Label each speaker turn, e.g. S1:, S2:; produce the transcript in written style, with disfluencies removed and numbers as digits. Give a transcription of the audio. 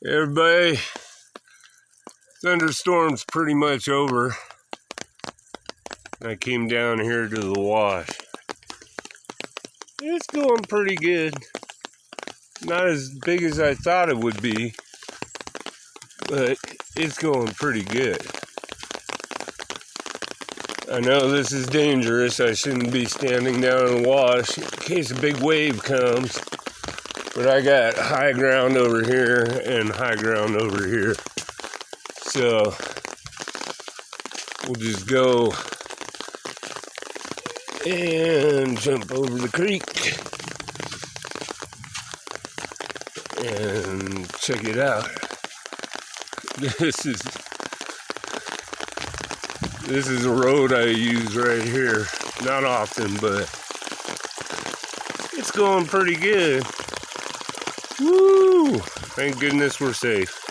S1: Everybody, thunderstorm's pretty much over. I came down here to the wash. It's going pretty good. Not as big as I thought it would be, but it's going pretty good. I know this is dangerous. I shouldn't be standing down in the wash in case a big wave comes. But I got high ground over here and high ground over here. So we'll just go and jump over the creek and check it out. This is a road I use right here. Not often, but it's going pretty good. Woo! Thank goodness we're safe.